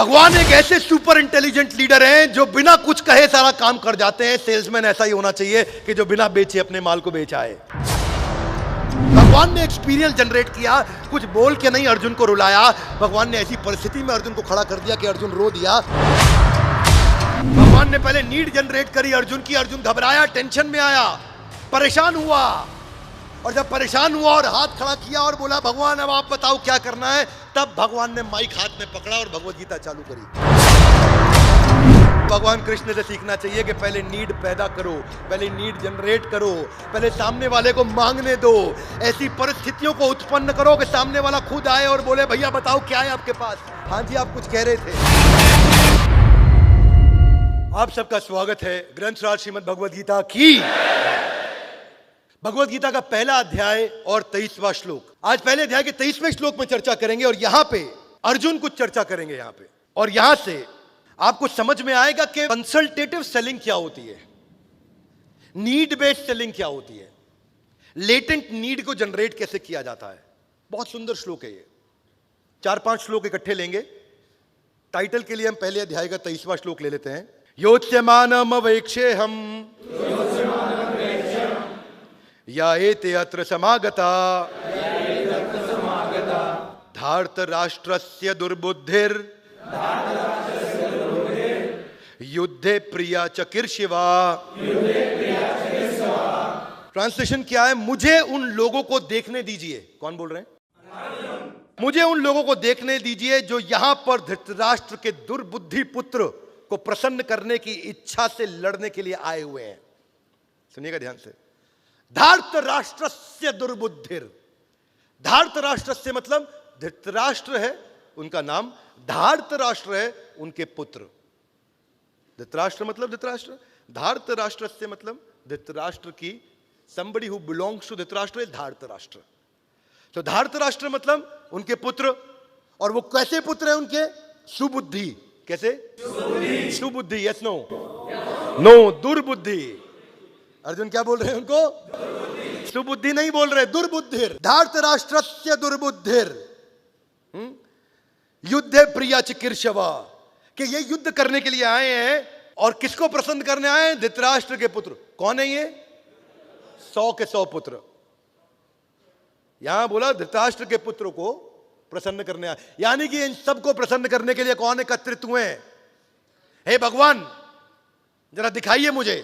भगवान एक ऐसे सुपर इंटेलिजेंट लीडर हैं जो बिना कुछ कहे सारा काम कर जाते हैं। सेल्समैन ऐसा ही होना चाहिए कि जो बिना बेचे अपने माल को बेच आए। भगवान ने एक्सपीरियंस जनरेट किया, कुछ बोल के नहीं अर्जुन को रुलाया। भगवान ने ऐसी परिस्थिति में अर्जुन को खड़ा कर दिया कि अर्जुन रो दिया। भगवान ने पहले नीड जनरेट करी अर्जुन की। अर्जुन घबराया, टेंशन में आया, परेशान हुआ, और जब परेशान हुआ और हाथ खड़ा किया और बोला भगवान अब आप बताओ क्या करना है, तब भगवान ने माइक हाथ में पकड़ा और भगवत गीता चालू करी। भगवान कृष्ण से सीखना चाहिए कि पहले नीड पैदा करो, पहले नीड जनरेट करो, पहले सामने वाले को मांगने दो, ऐसी परिस्थितियों को उत्पन्न करो कि सामने वाला खुद आए और बोले भैया बताओ क्या है आपके पास। हाँ जी, आप कुछ कह रहे थे। आप सबका स्वागत है ग्रंथराज श्रीमद् भगवद गीता की। भगवद गीता का पहला अध्याय और 23वां श्लोक। आज पहले अध्याय के 23वें श्लोक में चर्चा करेंगे और यहां पे अर्जुन कुछ चर्चा करेंगे यहां पे, और यहां से आपको समझ में आएगा कि कंसल्टेटिव सेलिंग क्या होती है, नीड बेस्ड सेलिंग क्या होती है, लेटेंट नीड को जनरेट कैसे किया जाता है। बहुत सुंदर श्लोक है ये। 4-5 श्लोक इकट्ठे लेंगे। टाइटल के लिए हम पहले अध्याय का 23वां श्लोक ले लेते हैं। योत्स्यमानम अवेक्षे हम या एते अत्र समागता धार्त राष्ट्रस्य दुर्बुद्धिर युद्धे प्रिया चकिर्शिवा। ट्रांसलेशन क्या है? मुझे उन लोगों को देखने दीजिए। कौन बोल रहे हैं? मुझे उन लोगों को देखने दीजिए जो यहां पर धृतराष्ट्र के दुर्बुद्धि पुत्र को प्रसन्न करने की इच्छा से लड़ने के लिए आए हुए हैं। सुनिएगा ध्यान से। धार्त राष्ट्रस्य दुर्बुद्धिर। धार्त राष्ट्रस्य मतलब धृतराष्ट्र है उनका नाम, धार्त राष्ट्र है उनके पुत्र। धृतराष्ट्र मतलब धृतराष्ट्र, धार्त राष्ट्रस्य मतलब धृतराष्ट्र की somebody who belongs to Dhritarashtra is धार्त राष्ट्र। तो धार्त राष्ट्र मतलब उनके पुत्र, और वो कैसे पुत्र है उनके? सुबुद्धि। कैसे? सुबुद्धि। Yes no? नो, दुर्बुद्धि। अर्जुन क्या बोल रहे हैं उनको? सुबुद्धि नहीं बोल रहे, दुर्बुद्धिर। धार्त राष्ट्रस्य दुर्बुद्धिर युद्धे प्रिया चिकीर्षवा। कि ये युद्ध करने के लिए आए हैं, और किसको प्रसन्न करने आए हैं? धृतराष्ट्र के पुत्र। कौन है ये? 100 के 100 पुत्र। यहां बोला धृतराष्ट्र के पुत्र को प्रसन्न करने आए, यानी कि इन सबको प्रसन्न करने के लिए कौन एकत्रित हुए हैं? हे भगवान जरा दिखाइए मुझे,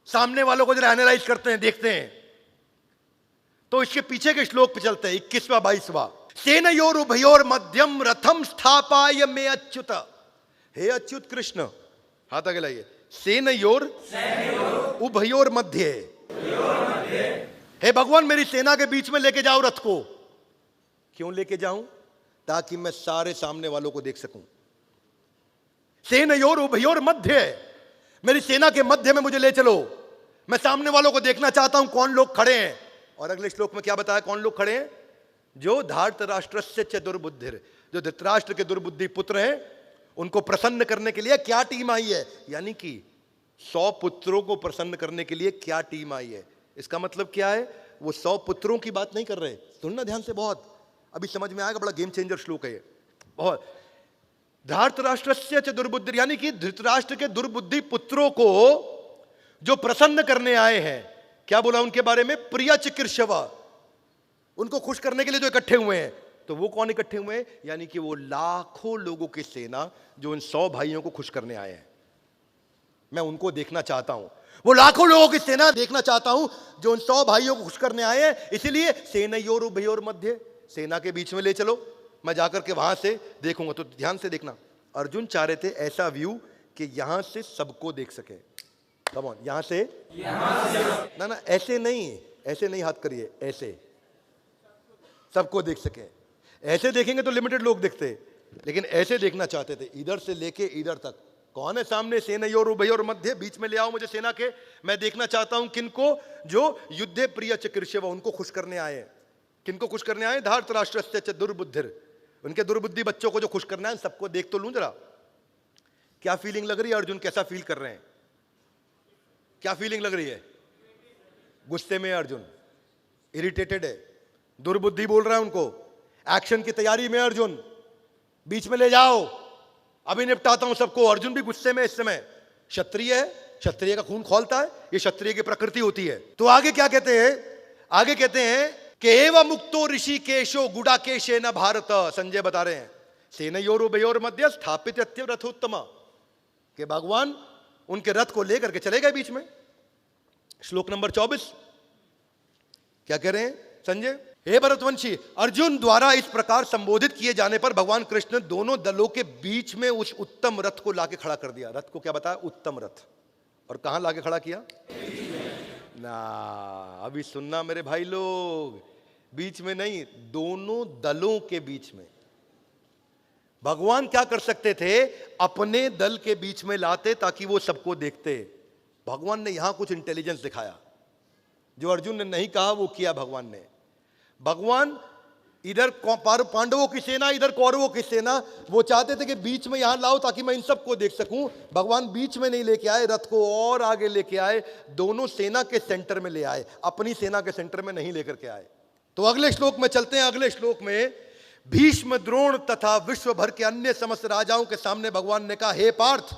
सामने वालों को जरा एनालाइज करते हैं, देखते हैं। तो इसके पीछे के श्लोक पे चलते हैं, 21वां 22वां। सेनयोर उभयोर मध्यम रथम स्थापाय में अच्युत। हे अच्युत कृष्ण, हाथ आगे लाइए। सेनयोर उभयोर मध्य। हे भगवान मेरी सेना के बीच में लेके जाओ रथ को। क्यों लेके जाऊं? ताकि मैं सारे सामने वालों को देख सकूं। सेनयोर उभयोर मध्य, मेरी सेना के मध्य में मुझे ले चलो, मैं सामने वालों को देखना चाहता हूं कौन लोग खड़े हैं। और अगले श्लोक में क्या बताया कौन लोग खड़े हैं? जो धार्त राष्ट्रस्य च दुर्बुद्धिर, जो धृतराष्ट्र के दुर्बुद्धि पुत्र हैं, उनको प्रसन्न करने के लिए क्या टीम आई है। यानी कि 100 पुत्रों को प्रसन्न करने के लिए क्या टीम आई है। इसका मतलब क्या है? वो 100 पुत्रों की बात नहीं कर रहे। सुनना ध्यान से, बहुत अभी समझ में आएगा, बड़ा गेम चेंजर श्लोक है ये बहुत। धार्त राष्ट्रस्य च दुर्बुद्धि, यानी कि धृतराष्ट्र के दुर्बुद्धि पुत्रों को जो प्रसन्न करने आए हैं। क्या बोला उनके बारे में? प्रिया चिकीर्षवा। उनको खुश करने के लिए जो इकट्ठे हुए हैं। तो वो कौन इकट्ठे हुए हैं? यानी कि वो लाखों लोगों की सेना जो इन 100 भाइयों को खुश करने आए हैं। मैं उनको देखना चाहता हूं, वो लाखों लोगों की सेना देखना चाहता हूं जो उन 100 भाइयों को खुश करने आए हैं। इसलिए सेनयोर उभयोर मध्य, सेना के बीच में ले चलो, मैं जाकर के वहां से देखूंगा। तो ध्यान से देखना, अर्जुन चाह रहे थे ऐसा व्यू कि यहां से सबको देख सके। कम ऑन, यहां से ना, ऐसे नहीं हाथ करिए, ऐसे सबको देख सके। ऐसे देखेंगे तो लिमिटेड लोग दिखते, लेकिन ऐसे देखना चाहते थे, इधर से लेके इधर तक। कौन है सामने? सेनयोर उभयोर मध्य, बीच में ले आओ मुझे सेना के। मैं देखना चाहता हूं किनको? जो युद्धे प्रिय चिकीर्षवा, उनको खुश करने आए हैं। किनको खुश करने आए? धार्त राष्ट्रस्य च दुर्बुद्धिर, उनके दुर्बुद्धि बच्चों को जो खुश करना है। सबको देख तो लूं जरा, क्या फीलिंग लग रही है? अर्जुन कैसा फील कर रहे हैं? क्या फीलिंग लग रही है? गुस्से में अर्जुन, इरिटेटेड है, दुर्बुद्धि बोल रहा है उनको। एक्शन की तैयारी में अर्जुन, बीच में ले जाओ, अभी निपटाता हूं सबको। अर्जुन भी गुस्से में इस समय, क्षत्रिय है, क्षत्रिय का खून खौलता है, ये क्षत्रिय की प्रकृति होती है। तो आगे क्या कहते हैं, आगे कहते हैं कि एवं मुक्तो ऋषिकेशो गुडाकेशेन भारत, संजय बता रहे हैं, सेनयोरुभयोर मध्य स्थापित अत्यव रथोत्तम, कि भगवान उनके रथ को लेकर के चले गए बीच में। श्लोक नंबर 24 क्या कह रहे हैं संजय, हे भरतवंशी, अर्जुन द्वारा इस प्रकार संबोधित किए जाने पर भगवान कृष्ण दोनों दलों के बीच में उस उत्तम रथ को लाके खड़ा कर दिया। रथ को क्या बताया, उत्तम रथ। और कहां लाके खड़ा किया ना, अभी सुनना मेरे भाई लोग, बीच में नहीं, दोनों दलों के बीच में। भगवान क्या कर सकते थे, अपने दल के बीच में लाते ताकि वो सबको देखते। भगवान ने यहां कुछ इंटेलिजेंस दिखाया, जो अर्जुन ने नहीं कहा वो किया भगवान ने। भगवान इधर पांडवों की सेना, इधर कौरवों की सेना, वो चाहते थे कि बीच में यहां लाओ ताकि मैं इन सबको देख सकूं। भगवान बीच में नहीं लेके आए, रथ को और आगे लेके आए, दोनों सेना के सेंटर में ले आए, अपनी सेना के सेंटर में नहीं लेकर के आए। तो अगले श्लोक में चलते हैं। अगले श्लोक में भीष्म, द्रोण तथा विश्व भर के अन्य समस्त राजाओं के सामने भगवान ने कहा, हे पार्थ,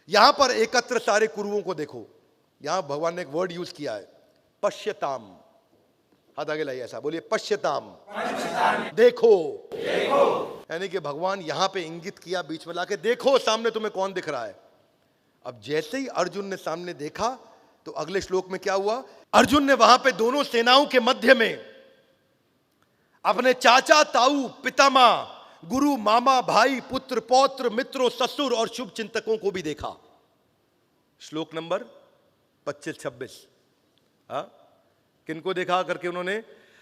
यहां पर एकत्र सारे कुरुओं को देखो। यहां भगवान ने एक वर्ड यूज किया है, पश्यताम। हाथ आगे लाइए, ऐसा बोलिए, पश्यताम, देखो। यानी कि भगवान यहां पे इंगित किया बीच में लाके, देखो सामने तुम्हें कौन दिख रहा है। अब जैसे ही अर्जुन ने सामने देखा तो अगले श्लोक में क्या हुआ, अर्जुन ने वहां पे दोनों सेनाओं के मध्य में अपने चाचा, ताऊ, पितामह, गुरु, मामा, भाई, पुत्र, पौत्र, मित्रों, ससुर और शुभ चिंतकों को भी देखा। श्लोक नंबर 25-26। किनको देखा करके उन्होंने,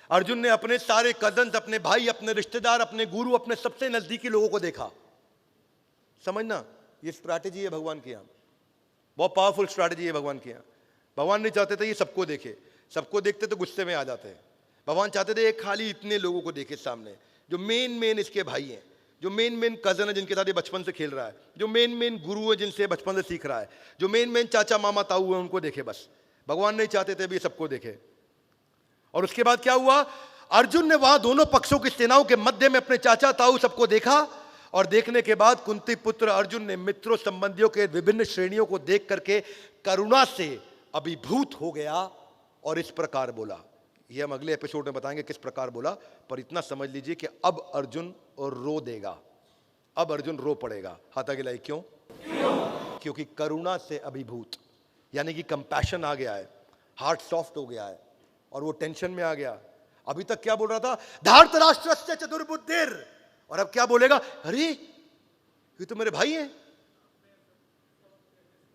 अर्जुन ने अपने सारे कजन्स, अपने भाई, अपने रिश्तेदार, अपने गुरु, अपने सबसे नजदीकी लोगों को देखा। समझना, ये स्ट्रैटेजी है भगवान की यहां, बहुत पावरफुल स्ट्रैटेजी है भगवान की यहां। भगवान नहीं चाहते थे ये सबको देखे, सबको देखते तो गुस्से में आ जाते हैं। भगवान चाहते थे एक खाली इतने लोगों को देखे सामने, जो मेन इसके भाई हैं, जो मेन कजन है जिनके साथ ये बचपन से खेल रहा है, जो मेन गुरु है जिनसे बचपन से सीख रहा है, जो मेन चाचा, मामा, ताऊ है, उनको देखे बस। भगवान नहीं चाहते थे भी सबको देखे। और उसके बाद क्या हुआ, अर्जुन ने वहां दोनों पक्षों की सेनाओं के मध्य में अपने चाचा, ताऊ सबको देखा। और देखने के बाद कुंती पुत्र अर्जुन ने मित्रों, संबंधियों के विभिन्न श्रेणियों को देख करके करुणा से अभिभूत हो गया और इस प्रकार बोला। यह हम अगले एपिसोड में बताएंगे किस प्रकार बोला, पर इतना समझ लीजिए कि अब अर्जुन रो देगा, अब अर्जुन रो पड़ेगा। हाथ आगे लाइए, क्यों? क्योंकि करुणा से अभिभूत, यानी कि कंपैशन आ गया है, हार्ट सॉफ्ट हो गया है और वो टेंशन में आ गया। अभी तक क्या बोल रहा था, धार्तराष्ट्रस्य च दुर्बुद्धिर, और अब क्या बोलेगा, अरे ये तो मेरे भाई हैं,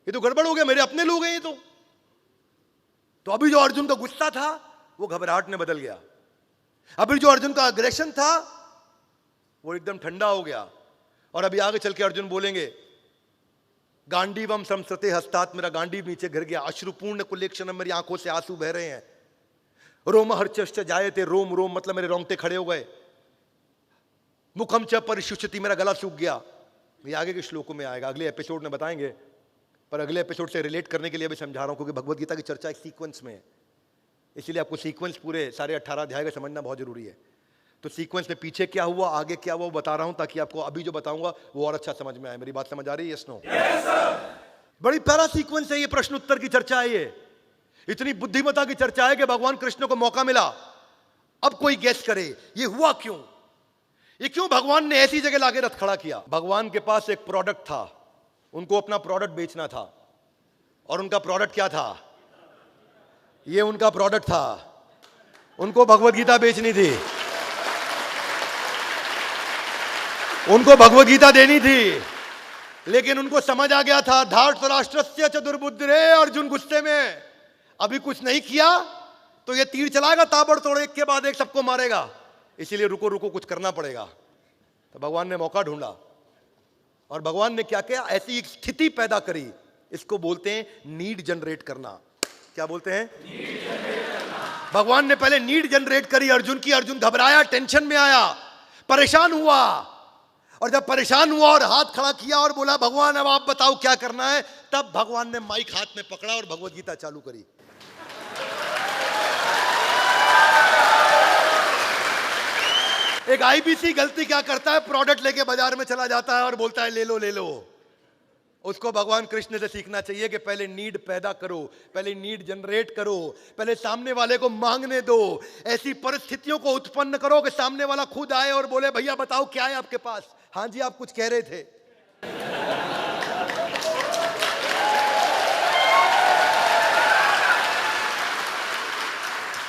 ये तो गड़बड़ हो गया, मेरे अपने लोग हैं ये तो अभी जो अर्जुन का गुस्सा था वो घबराहट में बदल गया। अभी जो अर्जुन का अग्रेशन था वो एकदम ठंडा हो गया। और अभी आगे चल के अर्जुन बोलेंगे, गांडीवम संसृते हस्तात, मेरा गांडीव नीचे गिर गया, अश्रुपूर्ण कुलेक्षणम, मेरी आंखों से आंसू बह रहे हैं, रोम हर्चश्च जायते, रोम रोम मतलब मेरे रोंगटे खड़े हो गए, मुखम च परिशुष्यति, मेरा गला सूख गया। ये आगे के श्लोकों में आएगा, अगले एपिसोड में बताएंगे, पर अगले एपिसोड से रिलेट करने के लिए भी समझा रहा हूं, क्योंकि भगवत गीता की चर्चा एक सीक्वेंस में है, इसलिए आपको सीक्वेंस पूरे सारे 18 अध्याय का समझना बहुत जरूरी है। तो सीक्वेंस में पीछे क्या हुआ, आगे क्या हुआ, वो बता रहा हूं, ताकि आपको अभी जो बताऊंगा वो और अच्छा समझ में आए। मेरी बात समझ आ रही है? Yes no? बड़ी प्यारा सीक्वेंस है ये, प्रश्न उत्तर की चर्चा है ये, इतनी बुद्धिमता की चर्चा है कि भगवान कृष्ण को मौका मिला। अब कोई गेस करे ये हुआ क्यों, ये क्यों भगवान ने ऐसी जगह लाके रथ खड़ा किया। भगवान के पास एक प्रोडक्ट था, उनको अपना प्रोडक्ट बेचना था, और उनका प्रोडक्ट क्या था, ये उनका प्रोडक्ट था, उनको भगवत गीता बेचनी थी, उनको भगवत गीता देनी थी। लेकिन उनको समझ आ गया था, धार्तराष्ट्रस्य च दुर्बुद्धिरे, अर्जुन गुस्से में अभी कुछ नहीं किया तो ये तीर चलाएगा ताबड़तोड़, एक के बाद एक सबको मारेगा, इसीलिए रुको रुको कुछ करना पड़ेगा। तो भगवान ने मौका ढूंढा, और भगवान ने क्या किया, ऐसी एक स्थिति पैदा करी, इसको बोलते हैं नीड जनरेट करना। क्या बोलते हैं? नीड जनरेट करना। भगवान ने पहले नीड जनरेट करी अर्जुन की, अर्जुन घबराया, टेंशन में आया, परेशान हुआ, और जब परेशान हुआ और हाथ खड़ा किया और बोला भगवान अब आप बताओ क्या करना है, तब भगवान ने माइक हाथ में पकड़ा और भगवत गीता चालू करी। एक आईबीसी गलती क्या करता है, प्रोडक्ट लेके बाजार में चला जाता है और बोलता है ले लो ले लो। उसको भगवान कृष्ण से सीखना चाहिए कि पहले नीड पैदा करो, पहले नीड जनरेट करो, पहले सामने वाले को मांगने दो, ऐसी परिस्थितियों को उत्पन्न करो कि सामने वाला खुद आए और बोले भैया बताओ क्या है आपके पास। हाँ जी, आप कुछ कह रहे थे।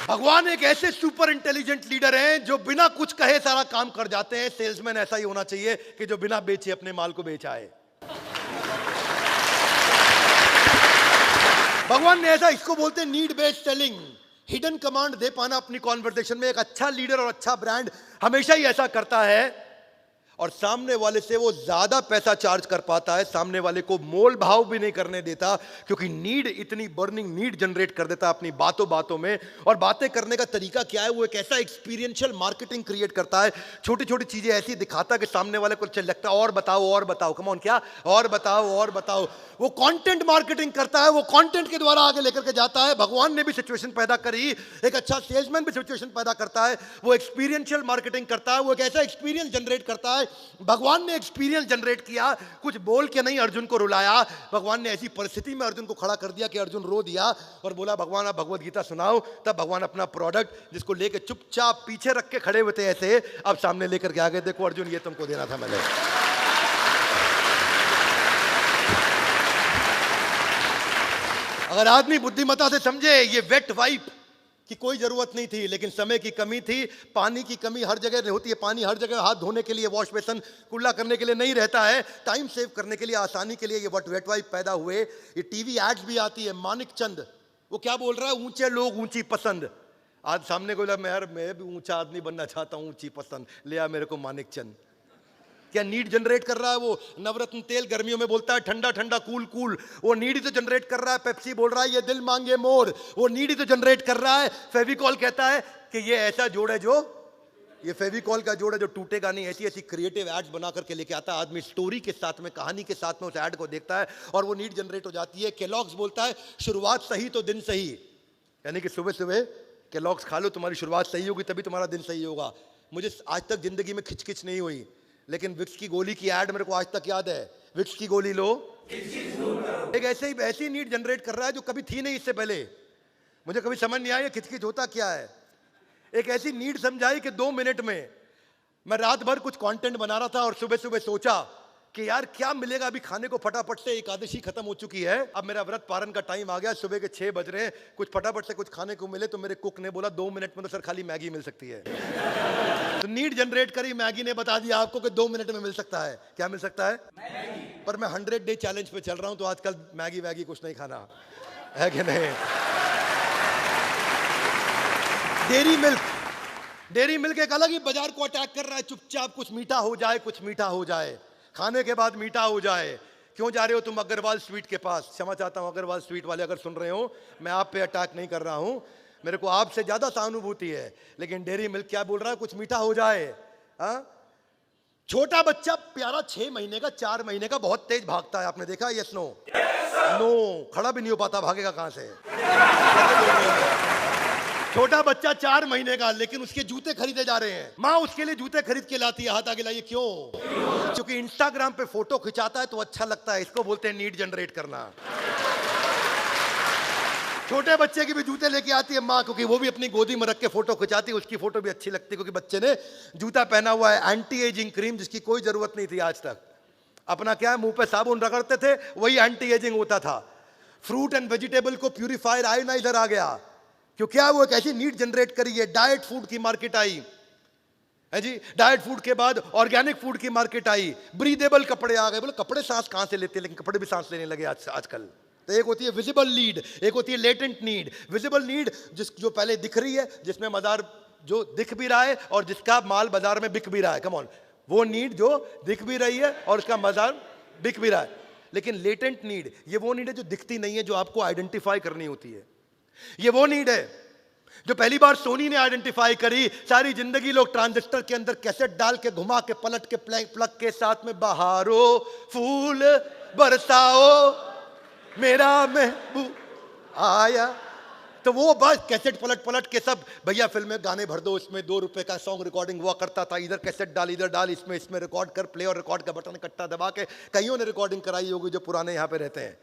भगवान एक ऐसे सुपर इंटेलिजेंट लीडर हैं जो बिना कुछ कहे सारा काम कर जाते हैं। सेल्समैन ऐसा ही होना चाहिए कि जो बिना बेचे अपने माल को बेच आए। भगवान ने ऐसा, इसको बोलते हैं need based selling, hidden command दे पाना अपनी कॉन्वर्सेशन में। एक अच्छा लीडर और अच्छा ब्रांड हमेशा ही ऐसा करता है और सामने वाले से वो ज्यादा पैसा चार्ज कर पाता है, सामने वाले को मोल भाव भी नहीं करने देता, क्योंकि नीड इतनी बर्निंग नीड जनरेट कर देता अपनी बातों बातों में। और बातें करने का तरीका क्या है, वो एक ऐसा एक्सपीरियंशियल मार्केटिंग क्रिएट करता है, छोटी छोटी चीजें ऐसी दिखाता है कि सामने वाले को लगता है और बताओ कम ऑन, क्या और बताओ। वो कंटेंट मार्केटिंग करता है, वो कंटेंट के द्वारा आगे लेकर के जाता है। भगवान ने भी सिचुएशन पैदा करी, एक अच्छा सेल्समैन भी सिचुएशन पैदा करता है, वो एक्सपीरियंशियल मार्केटिंग करता है, वो एक ऐसा एक्सपीरियंस जनरेट करता है। भगवान ने एक्सपीरियंस जनरेट किया, कुछ बोल के नहीं अर्जुन को रुलाया। भगवान ने ऐसी परिस्थिति में अर्जुन को खड़ा कर दिया कि अर्जुन रो दिया और बोला भगवान आप भगवत गीता सुनाओ। तब भगवान अपना प्रोडक्ट जिसको लेके चुपचाप पीछे रख के खड़े हुए थे ऐसे, अब सामने लेकर के आ गए, देखो अर्जुन ये तुमको देना था मैंने। अगर आदमी बुद्धिमत्ता से समझे ये वेट वाइप की कोई जरूरत नहीं थी, लेकिन समय की कमी थी, पानी की कमी हर जगह होती है, पानी हर जगह हाथ धोने के लिए, वॉश बेसन कुल्ला करने के लिए नहीं रहता है, टाइम सेव करने के लिए, आसानी के लिए ये वेट वाइप पैदा हुए। ये टीवी एड्स भी आती है, मानिक चंद वो क्या बोल रहा है, ऊंचे लोग ऊंची पसंद। आज सामने को मैं भी ऊंचा आदमी बनना चाहता हूं, ऊंची पसंद ले आ मेरे को मानिक चंद। क्या नीड जनरेट कर रहा है वो? नवरत्न तेल गर्मियों में बोलता है ठंडा ठंडा कूल कूल, वो नीड ही तो जनरेट कर रहा है। पेप्सी बोल रहा है ये दिल मांगे मोर, वो नीड ही तो जनरेट कर रहा है। फेविकॉल कहता है कि ये ऐसा जोड़ है, जो ये फेविकॉल का जोड़ है जो टूटेगा नहीं। ऐसी ऐसी क्रिएटिव एड्स बना करके लेके आता है आदमी, स्टोरी के साथ में, कहानी के साथ में उस एड को देखता है और वो नीड जनरेट हो जाती है। केलॉग्स बोलता है शुरुआत सही तो दिन सही, यानी कि सुबह सुबह केलॉग्स खा लो, तुम्हारी शुरुआत सही होगी तभी तुम्हारा दिन सही होगा। मुझे आज तक जिंदगी में खिचखिच नहीं हुई, लेकिन विक्स की गोली की एड मेरे को आज तक याद है। विक्स की गोली लो, एक ऐसी नीड जनरेट कर रहा है जो कभी थी नहीं इससे पहले। मुझे कभी समझ नहीं आया खिचखिच होता क्या है। एक ऐसी नीड समझाई कि 2 मिनट में मैं रात भर कुछ कंटेंट बना रहा था और सुबह सुबह सोचा कि यार क्या मिलेगा अभी खाने को फटाफट से। एकादशी खत्म हो चुकी है, अब मेरा व्रत पारण का टाइम आ गया, सुबह के 6 बज रहे हैं, कुछ फटाफट से कुछ खाने को मिले। तो मेरे कुक ने बोला 2 मिनट में तो सर खाली मैगी मिल सकती है। तो नीड जनरेट करी, मैगी ने बता दिया आपको कि 2 मिनट में मिल सकता है। क्या मिल सकता है? मैगी। पर मैं 100 डे चैलेंज पे चल रहा हूं, तो आजकल मैगी वैगी कुछ नहीं खाना है कि नहीं। डेयरी मिल्क एक अलग ही बाजार को अटैक कर रहा है। चुपचाप कुछ मीठा हो जाए, कुछ मीठा हो जाए, खाने के बाद मीठा हो जाए। क्यों जा रहे हो तुम अग्रवाल स्वीट के पास? क्षमा चाहता हूं अग्रवाल स्वीट वाले अगर सुन रहे हो, मैं आप पे अटैक नहीं कर रहा हूं, मेरे को आपसे ज्यादा सहानुभूति है। लेकिन डेयरी मिल्क क्या बोल रहा है, कुछ मीठा हो जाए। छोटा बच्चा प्यारा 6 महीने का, 4 महीने का, बहुत तेज भागता है, आपने देखा? Yes no? नो, खड़ा भी नहीं हो पाता, भागेगा कहां से? छोटा बच्चा 4 महीने का, लेकिन उसके जूते खरीदे जा रहे हैं। माँ उसके लिए जूते खरीद के लाती है, हाथ आगे लाइए। क्यों? क्योंकि इंस्टाग्राम पे फोटो खिंचाता है तो अच्छा लगता है। इसको बोलते हैं नीड जनरेट करना। छोटे बच्चे की भी जूते लेके आती है माँ, क्योंकि वो भी अपनी गोदी में रख के फोटो खिंचाती है, उसकी फोटो भी अच्छी लगती है, क्योंकि बच्चे ने जूता पहना हुआ है। एंटी एजिंग क्रीम जिसकी कोई जरूरत नहीं थी आज तक, अपना क्या है मुंह पे साबुन रगड़ते थे, वही एंटी एजिंग होता था। फ्रूट एंड वेजिटेबल को प्यूरिफायर आयोनाइजर आ गया, क्यों? क्या वो एक ऐसी नीड जनरेट करी है। डाइट फूड की मार्केट आई है जी, डाइट फूड के बाद ऑर्गेनिक फूड की मार्केट आई, ब्रीदेबल कपड़े आ गए। बोले कपड़े सांस कहां से लेते हैं, लेकिन कपड़े भी सांस लेने लगे आजकल। तो एक होती है विजिबल नीड, एक होती है लेटेंट नीड। विजिबल नीड जो पहले दिख रही है, जिसमें बाजार जो दिख भी रहा है और जिसका माल बाजार में बिक भी रहा है, कम ऑन, वो नीड जो दिख भी रही है और उसका बाजार बिक भी रहा है। लेकिन लेटेंट नीड, ये वो नीड है जो दिखती नहीं है, जो आपको आइडेंटिफाई करनी होती है। ये वो नीड है जो पहली बार सोनी ने आइडेंटिफाई करी। सारी जिंदगी लोग ट्रांजिस्टर के अंदर कैसेट डाल के, घुमा के, पलट के, प्लग के साथ में बहारो फूल बरसाओ मेरा महबूब आया, तो वो बस कैसेट पलट पलट के सब, भैया फिल्म में गाने भर दो, इसमें 2 रुपए का सॉन्ग रिकॉर्डिंग हुआ करता था, इधर कैसेट डाल, इधर डाल, इसमें रिकॉर्ड कर, प्ले और रिकॉर्ड का बटन इकट्ठा दबा के कईयों ने रिकॉर्डिंग कराई होगी जो पुराने यहाँ पे रहते हैं।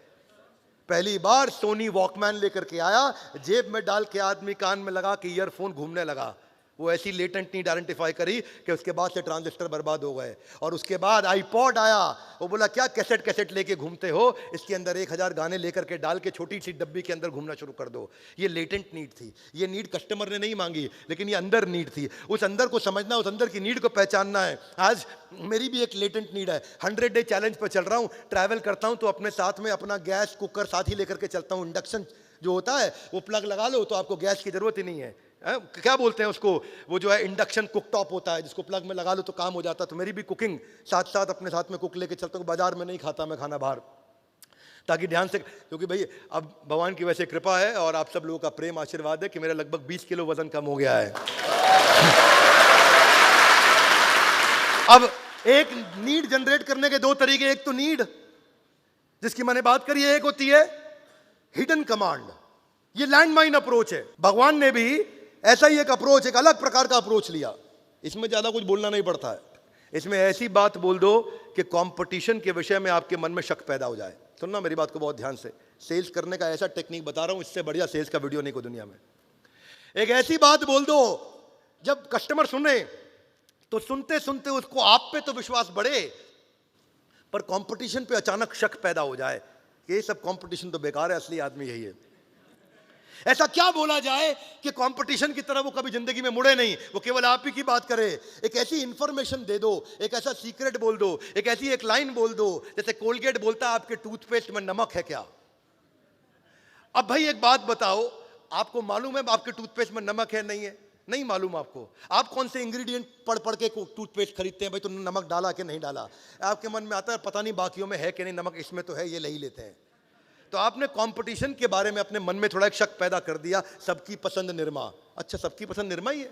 पहली बार सोनी वॉकमैन लेकर के आया, जेब में डाल के आदमी कान में लगा के ईयरफोन घूमने लगा। वो ऐसी लेटेंट नीड आइडेंटिफाई करी कि उसके बाद से ट्रांजिस्टर बर्बाद हो गए। और उसके बाद आईपॉड आया, वो बोला क्या कैसेट लेके घूमते हो, इसके अंदर 1000 गाने लेकर के डाल के छोटी सी डब्बी के अंदर घूमना शुरू कर दो। ये लेटेंट नीड थी, ये नीड कस्टमर ने नहीं मांगी, लेकिन ये अंदर नीड थी। उस अंदर को समझना, उस अंदर की नीड को पहचानना है। आज मेरी भी एक लेटेंट नीड है, 100 डे चैलेंज पर चल रहा हूँ, ट्रैवल करता हूँ तो अपने साथ में अपना गैस कुकर साथ ही लेकर के चलता हूँ। इंडक्शन जो होता है वो प्लग लगा लो तो आपको गैस की जरूरत ही नहीं है। क्या बोलते हैं उसको, वो जो है इंडक्शन कुक टॉप होता है जिसको प्लग में लगा लो तो काम हो जाता है। तो मेरी भी कुकिंग साथ साथ अपने साथ में कुक लेके चलता हूँ। बाजार में नहीं खाता मैं खाना बाहर, ताकि ध्यान से, क्योंकि भाई अब भगवान की वैसे कृपा है और आप सब लोगों का प्रेम आशीर्वाद है कि मेरा लगभग 20 किलो वजन कम हो गया है। अब एक नीड जनरेट करने के 2 तरीके, एक तो नीड जिसकी मैंने बात करी है, एक होती है हिडन कमांड। ये लैंडमाइन अप्रोच है। भगवान ने भी ऐसा ही एक अप्रोच, एक अलग प्रकार का अप्रोच लिया। इसमें ज्यादा कुछ बोलना नहीं पड़ता है, इसमें ऐसी बात बोल दो कि कंपटीशन के विषय में आपके मन में शक पैदा हो जाए। सुनना मेरी बात को बहुत ध्यान से, सेल्स करने का ऐसा टेक्निक बता रहा हूं, इससे बढ़िया सेल्स का वीडियो नहीं को दुनिया में। एक ऐसी बात बोल दो जब कस्टमर सुने तो सुनते सुनते उसको आप पे तो विश्वास बढ़े, पर कंपटीशन पे अचानक शक पैदा हो जाए कि ये सब कंपटीशन तो बेकार है, असली आदमी यही है। ऐसा क्या बोला जाए कि कंपटीशन की तरह वो कभी जिंदगी में मुड़े नहीं, वो केवल आप ही की बात करे। एक ऐसी इंफॉर्मेशन दे दो, एक ऐसा सीक्रेट बोल दो, एक ऐसी एक लाइन बोल दो, जैसे कोलगेट बोलता है आपके टूथपेस्ट में नमक है क्या। अब भाई एक बात बताओ, आपको मालूम है आपके टूथपेस्ट में नमक है नहीं है? नहीं मालूम आपको। आप कौन से इंग्रेडिएंट पढ़ पढ़ के टूथपेस्ट खरीदते हैं, भाई तुमने नमक डाला कि नहीं डाला? आपके मन में आता है पता नहीं बाकियों में है कि नहीं नमक, इसमें तो है, ये ले ही लेते हैं। तो आपने कंपटीशन के बारे में अपने मन में थोड़ा एक शक पैदा कर दिया। सबकी पसंद निरमा, अच्छा सबकी पसंद निरमा ही है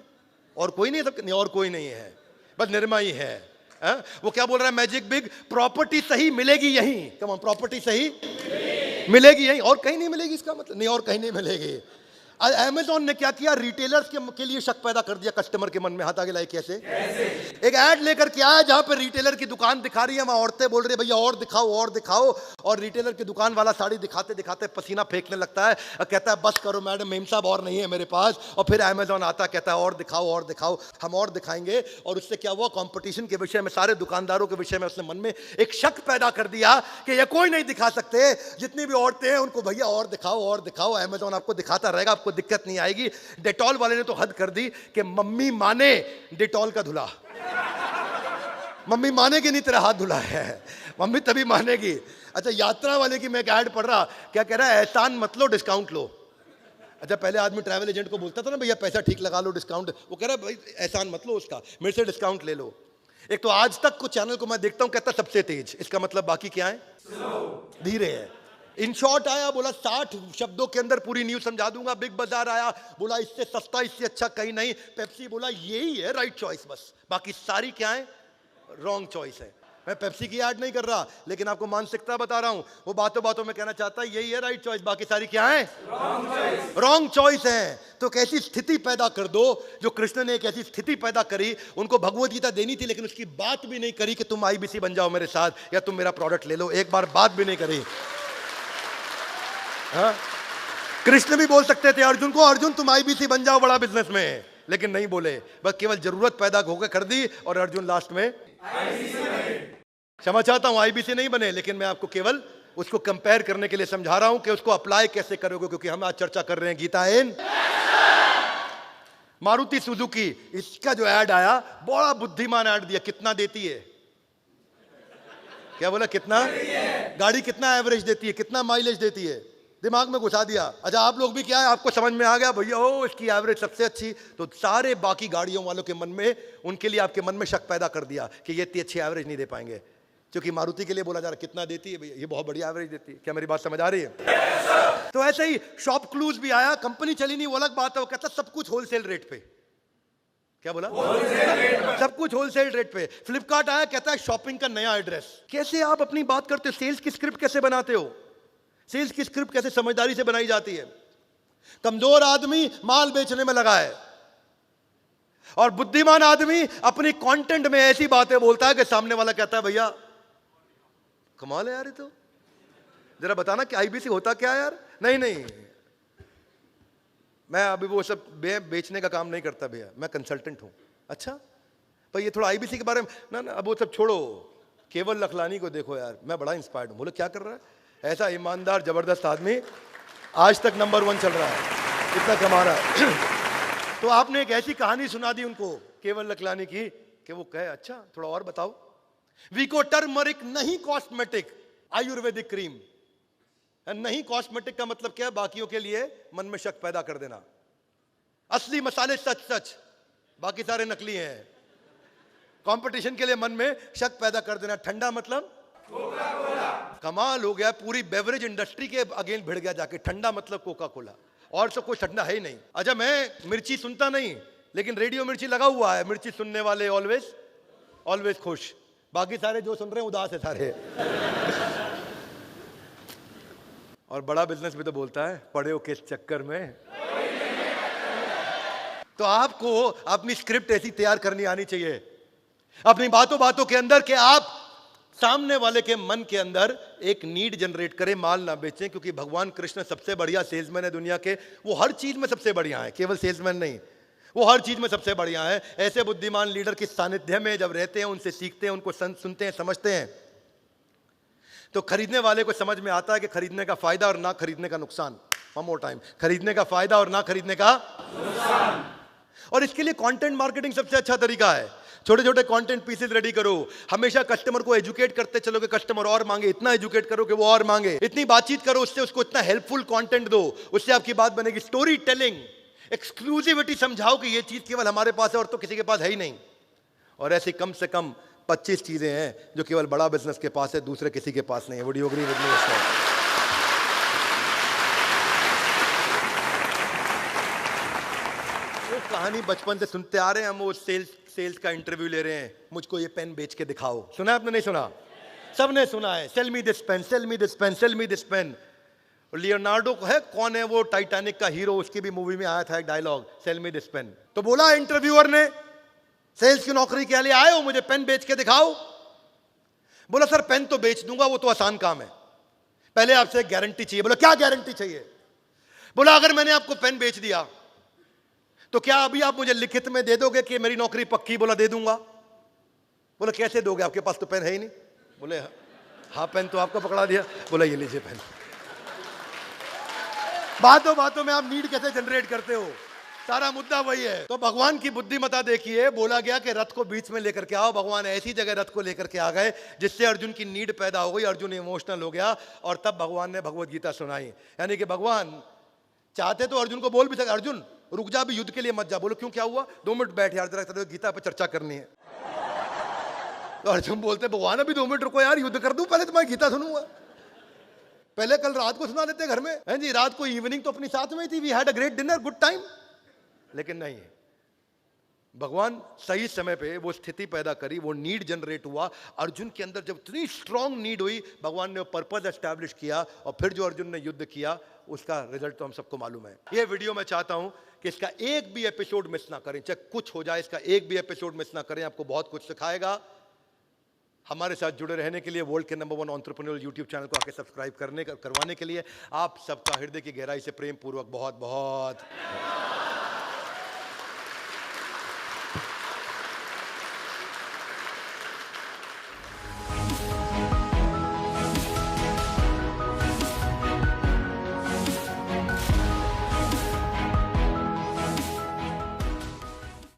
और कोई नहीं, नहीं और कोई नहीं है, बस निरमा ही है। वो क्या बोल रहा है मैजिक बिग, प्रॉपर्टी सही मिलेगी यहीं, कम ऑन, प्रॉपर्टी सही मिलेगी यहीं और कहीं नहीं मिलेगी। इसका मतलब नहीं और कहीं नहीं मिलेगी। अमेज़न ने क्या किया, रिटेलर्स के लिए शक पैदा कर दिया कस्टमर के मन में। हाथ आगे लाइए कैसे? एक ऐड लेकर के आया जहां पे रिटेलर की दुकान दिखा रही है, वहां औरतें बोल रही है भैया और दिखाओ और दिखाओ, और रिटेलर की दुकान वाला साड़ी दिखाते दिखाते पसीना फेंकने लगता है और कहता है बस करो मैडम, मेम साहब और नहीं है मेरे पास। और फिर अमेज़न आता कहता है और दिखाओ, हम और दिखाएंगे। और उससे क्या हुआ, कंपटीशन के विषय में, सारे दुकानदारों के विषय में उसने मन में एक शक पैदा कर दिया कि ये कोई नहीं दिखा सकते, जितनी भी औरतें हैं उनको भैया और दिखाओ, अमेज़न आपको दिखाता रहेगा, आपको दिक्कत नहीं आएगी। डेटॉल वाले ने तो हद कर दी कि मम्मी माने डेटॉल का धुला, मम्मी मानेगी नहीं तेरा हाथ धुला है, मम्मी तभी मानेगी। अच्छा यात्रा वाले की मैं एक ऐड पढ़ रहा, क्या कह रहा है, एहसान मत लो डिस्काउंट लो। अच्छा पहले आदमी ट्रैवल एजेंट को बोलता था ना भैया पैसा ठीक लगा लो डिस्काउंट, वो कह रहा है भाई एहसान मत लो उसका, मेरे से डिस्काउंट ले लो। एक तो आज तक कुछ चैनल को मैं देखता हूं कहता सबसे तेज, इसका मतलब बाकी क्या है, धीरे है। इन शॉर्ट आया, बोला 60 शब्दों के अंदर पूरी न्यूज समझा दूंगा। बिग बाजार आया, बोला इससे सस्ता इससे अच्छा कहीं नहीं। पेप्सी बोला यही है राइट चॉइस, बस बाकी सारी क्या है रॉन्ग चॉइस है। मैं पेप्सी की ऐड नहीं कर रहा, लेकिन आपको मानसिकता बता रहा हूं। वो बातों बातों में कहना चाहता है यही है राइट चॉइस, बाकी सारी क्या है रॉन्ग चॉइस है। तो कैसी स्थिति पैदा कर दो, जो कृष्ण ने एक ऐसी स्थिति पैदा करी, उनको भगवत गीता देनी थी लेकिन उसकी बात भी नहीं करी कि तुम आईबीसी बन जाओ मेरे साथ या तुम मेरा प्रोडक्ट ले लो, एक बार बात भी नहीं करी। हाँ? कृष्ण भी बोल सकते थे अर्जुन को, अर्जुन तुम आईबीसी बन जाओ बड़ा बिजनेस में, लेकिन नहीं बोले, बस केवल जरूरत पैदा होकर कर दी और अर्जुन लास्ट में क्षमा चाहता हूं आईबीसी नहीं बने, लेकिन मैं आपको केवल उसको कंपेयर करने के लिए समझा रहा हूं कि उसको अप्लाई कैसे करोगे, क्योंकि हम आज चर्चा कर रहे हैं गीता इन। मारुति सुजुकी, इसका जो ऐड आया बड़ा बुद्धिमान ऐड दिया। कितना देती है, क्या बोला, कितना गाड़ी कितना एवरेज देती है, कितना माइलेज देती है, दिमाग में घुसा दिया। अच्छा आप लोग भी क्या है, आपको समझ में आ गया भैया ओ इसकी एवरेज सबसे अच्छी, तो सारे बाकी गाड़ियों वालों के मन में, उनके लिए आपके मन में शक पैदा कर दिया कि ये इतनी अच्छी एवरेज नहीं दे पाएंगे, क्योंकि मारुति के लिए बोला जा रहा कितना देती है भैया, ये बहुत बढ़िया एवरेज देती है। क्या मेरी बात समझ आ रही है? तो ऐसे ही शॉप क्लूज भी आया, कंपनी चली नहीं वो अलग बात है, वो कहता सब कुछ होलसेल रेट पे। क्या बोला, सब कुछ होलसेल रेट पे। फ्लिपकार्ट आया, कहता है शॉपिंग का नया एड्रेस। कैसे आप अपनी बात करते हो, सेल्स की स्क्रिप्ट कैसे बनाते हो, सेल्स की स्क्रिप्ट कैसे समझदारी से बनाई जाती है। कमजोर आदमी माल बेचने में लगा है, और बुद्धिमान आदमी अपनी कंटेंट में ऐसी बातें बोलता है कि सामने वाला कहता है भैया कमाल है यार, ये तो जरा बताना कि आईबीसी होता क्या है यार। नहीं नहीं, मैं अभी वो सब बेचने का काम नहीं करता भैया, मैं कंसल्टेंट हूं। अच्छा पर ये थोड़ा आईबीसी के बारे में ना, अब वो सब छोड़ो, केवल लखलानी को देखो यार, मैं बड़ा इंस्पायर्ड हूं। बोले क्या कर रहा है? ऐसा ईमानदार जबरदस्त आदमी आज तक नंबर 1 चल रहा है, इतना कमा रहा है। तो आपने एक ऐसी कहानी सुना दी उनको केवल लखलानी की कि वो कहे अच्छा थोड़ा और बताओ। वीको टर्मरिक नहीं कॉस्मेटिक, आयुर्वेदिक क्रीम। नहीं कॉस्मेटिक का मतलब क्या है? बाकियों के लिए मन में शक पैदा कर देना। असली मसाले सच सच, बाकी सारे नकली हैं। कंपटीशन के लिए मन में शक पैदा कर देना। ठंडा मतलब कोका कोला। कमाल हो गया, पूरी बेवरेज इंडस्ट्री के अगेंस्ट भिड़ गया जाके। ठंडा मतलब कोका कोला, और सब कुछ ठंडा है ही नहीं। अच्छा मैं मिर्ची सुनता नहीं, लेकिन रेडियो मिर्ची लगा हुआ है। मिर्ची सुनने वाले ऑलवेज ऑलवेज खुश, बाकी सारे जो सुन रहे हैं उदास है सारे। और बड़ा बिजनेस भी तो बोलता है पड़े हो किस चक्कर में। तो आपको अपनी स्क्रिप्ट ऐसी तैयार करनी आनी चाहिए अपनी बातों बातों के अंदर कि आप सामने वाले के मन के अंदर एक नीड जनरेट करें, माल ना बेचें। क्योंकि भगवान कृष्ण सबसे बढ़िया सेल्समैन है दुनिया के। वो हर चीज में सबसे बढ़िया है, केवल सेल्समैन नहीं, वो हर चीज में सबसे बढ़िया है। ऐसे बुद्धिमान लीडर के सानिध्य में जब रहते हैं, उनसे सीखते हैं, उनको सुनते हैं, समझते हैं, तो खरीदने वाले को समझ में आता है कि खरीदने का फायदा और ना खरीदने का नुकसान। वन मोर टाइम, खरीदने का फायदा और ना खरीदने का नुकसान। और इसके लिए कंटेंट मार्केटिंग सबसे अच्छा तरीका है। छोटे छोटे कंटेंट पीसेस रेडी करो, हमेशा कस्टमर को एजुकेट करते चलो कि कस्टमर और मांगे, इतना एजुकेट करो कि वो और मांगे, इतनी बातचीत करो उससे, उसको इतना हेल्पफुल कंटेंट दो, उससे आपकी बात बनेगी। स्टोरी टेलिंग, एक्सक्लूसिविटी समझाओ कि ये चीज केवल हमारे पास है और तो किसी के पास है ही नहीं। और ऐसी कम से कम 25 चीजें हैं जो केवल बड़ा बिजनेस के पास है, दूसरे किसी के पास नहीं है। Would you agree with me? वो कहानी बचपन से सुनते आ रहे हैं हम, वो सेल्स का इंटरव्यू ले रहे हैं, मुझको ये पेन बेच के दिखाओ। सुना आपने? नहीं सुना? सबने सुना है, sell me this pen, sell me this pen, sell me this pen. Leonardo को है, कौन है वो टाइटैनिक का हीरो, उसकी भी मूवी में आया था एक dialogue, sell me this pen. तो बोला इंटरव्यूअर ने सेल्स की नौकरी के लिए आए हो, मुझे पेन बेच के दिखाओ। बोला सर पेन तो बेच दूंगा, वो तो आसान काम है, पहले आपसे गारंटी चाहिए। बोला क्या गारंटी चाहिए? बोला अगर मैंने आपको पेन बेच दिया तो क्या अभी आप मुझे लिखित में दे दोगे कि मेरी नौकरी पक्की? बोला दे दूंगा। बोला कैसे दोगे, आपके पास तो पेन है ही नहीं। बोले हाँ पेन तो आपको पकड़ा दिया। बोला ये लीजिए पेन। बातों बातों में आप नीड कैसे जनरेट करते हो, सारा मुद्दा वही है। तो भगवान की बुद्धिमता देखिए, बोला गया कि रथ को बीच में लेकर के आओ। भगवान ऐसी जगह रथ को लेकर के आ गए जिससे अर्जुन की नीड पैदा हो गई, अर्जुन इमोशनल हो गया, और तब भगवान ने भगवत गीता सुनाई। यानी कि भगवान चाहते तो अर्जुन को बोल भी सकते, अर्जुन रुक जा, भी युद्ध के लिए मत जा। बोलो क्यों, क्या हुआ? 2 मिनट बैठ यार, जरा गीता पर चर्चा करनी है। तो अर्जुन बोलते भगवान अभी 2 मिनट रुको यार, युद्ध कर दूं, पहले तुम्हारी गीता सुनूंगा। पहले कल रात को सुना देते घर में, हैं जी, रात को इवनिंग तो अपनी साथ में ही थी, we had a great dinner, good time. लेकिन नहीं, भगवान सही समय पे वो स्थिति पैदा करी, वो नीड जनरेट हुआ अर्जुन के अंदर। जब इतनी स्ट्रांग नीड हुई, भगवान ने पर्पस एस्टैब्लिश किया, और फिर जो अर्जुन ने युद्ध किया उसका रिजल्ट तो हम सबको मालूम है। ये वीडियो मैं चाहता हूं कि इसका एक भी एपिसोड मिस ना करें, चाहे कुछ हो जाए, इसका एक भी एपिसोड मिस ना करें, आपको बहुत कुछ सिखाएगा। हमारे साथ जुड़े रहने के लिए, वर्ल्ड के नंबर 1 एंटरप्रेन्योर यूट्यूब चैनल को आके सब्सक्राइब करवाने के लिए आप सबका हृदय की गहराई से प्रेम पूर्वक बहुत बहुत